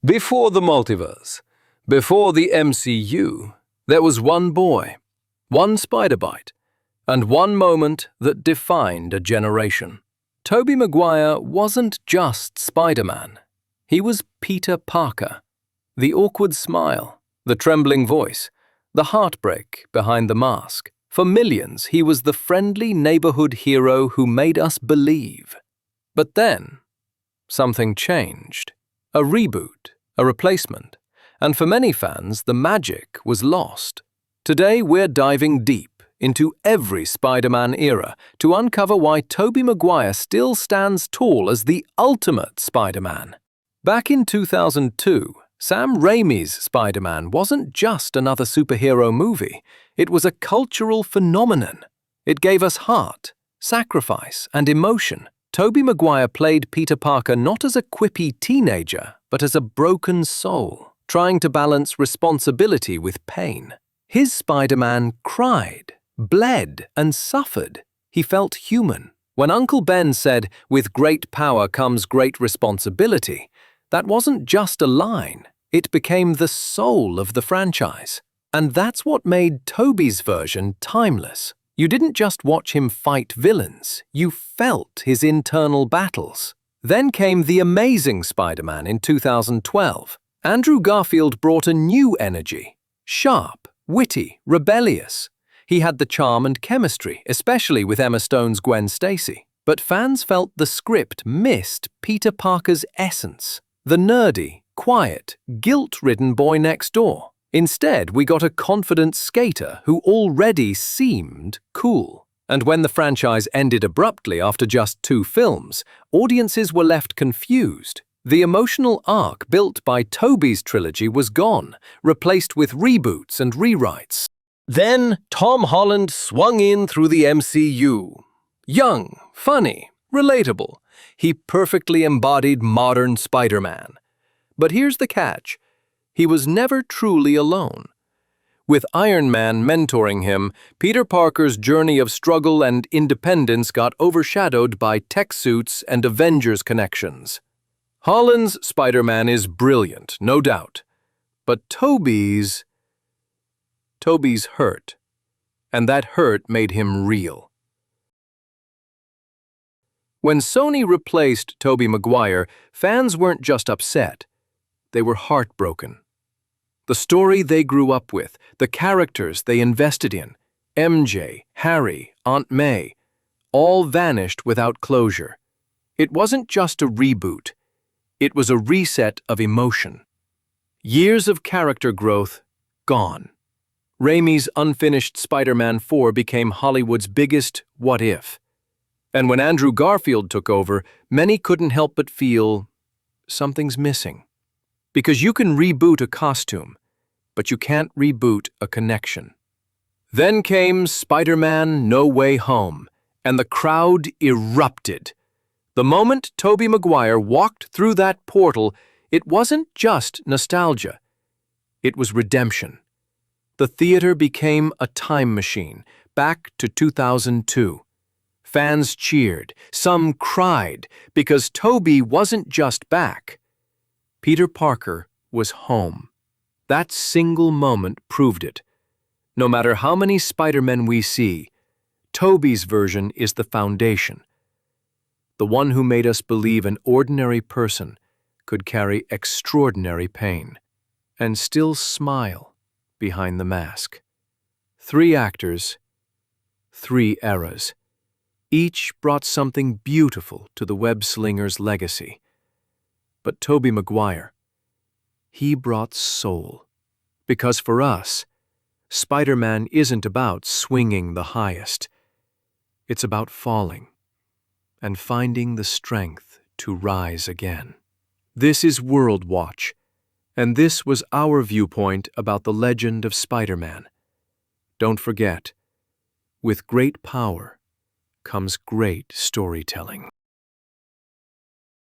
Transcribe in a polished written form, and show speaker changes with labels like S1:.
S1: Before the multiverse, before the MCU, there was one boy, one spider bite, and one moment that defined a generation. Tobey Maguire wasn't just Spider-Man. He was Peter Parker. The awkward smile, the trembling voice, the heartbreak behind the mask. For millions, he was the friendly neighborhood hero who made us believe. But then, something changed. A reboot, a replacement, and for many fans, the magic was lost. Today, we're diving deep into every Spider-Man era to uncover why Tobey Maguire still stands tall as the ultimate Spider-Man. Back in 2002, Sam Raimi's Spider-Man wasn't just another superhero movie. It was a cultural phenomenon. It gave us heart, sacrifice, and emotion. Tobey Maguire played Peter Parker not as a quippy teenager, but as a broken soul, trying to balance responsibility with pain. His Spider-Man cried, bled, and suffered. He felt human. When Uncle Ben said, "With great power comes great responsibility," that wasn't just a line. It became the soul of the franchise. And that's what made Tobey's version timeless. You didn't just watch him fight villains, you felt his internal battles. Then came The Amazing Spider-Man in 2012. Andrew Garfield brought a new energy. Sharp, witty, rebellious. He had the charm and chemistry, especially with Emma Stone's Gwen Stacy. But fans felt the script missed Peter Parker's essence. The nerdy, quiet, guilt-ridden boy next door. Instead, we got a confident skater who already seemed cool. And when the franchise ended abruptly after just 2 films, audiences were left confused. The emotional arc built by Tobey's trilogy was gone, replaced with reboots and rewrites. Then Tom Holland swung in through the MCU. Young, funny, relatable. He perfectly embodied modern Spider-Man. But here's the catch. He was never truly alone. With Iron Man mentoring him, Peter Parker's journey of struggle and independence got overshadowed by tech suits and Avengers connections. Holland's Spider-Man is brilliant, no doubt. But Tobey's hurt. And that hurt made him real. When Sony replaced Tobey Maguire, fans weren't just upset. They were heartbroken. The story they grew up with, the characters they invested in, MJ, Harry, Aunt May, all vanished without closure. It wasn't just a reboot. It was a reset of emotion. Years of character growth, gone. Raimi's unfinished Spider-Man 4 became Hollywood's biggest what if. And when Andrew Garfield took over, many couldn't help but feel something's missing. Because you can reboot a costume, but you can't reboot a connection. Then came Spider-Man No Way Home, and the crowd erupted. The moment Tobey Maguire walked through that portal, it wasn't just nostalgia. It was redemption. The theater became a time machine, back to 2002. Fans cheered, some cried, because Tobey wasn't just back. Peter Parker was home. That single moment proved it. No matter how many Spider-Men we see, Tobey's version is the foundation. The one who made us believe an ordinary person could carry extraordinary pain and still smile behind the mask. 3 actors, 3 eras. Each brought something beautiful to the web-slinger's legacy. But Tobey Maguire, he brought soul. Because for us, Spider-Man isn't about swinging the highest. It's about falling and finding the strength to rise again. This is World Watch, and this was our viewpoint about the legend of Spider-Man. Don't forget, with great power comes great storytelling.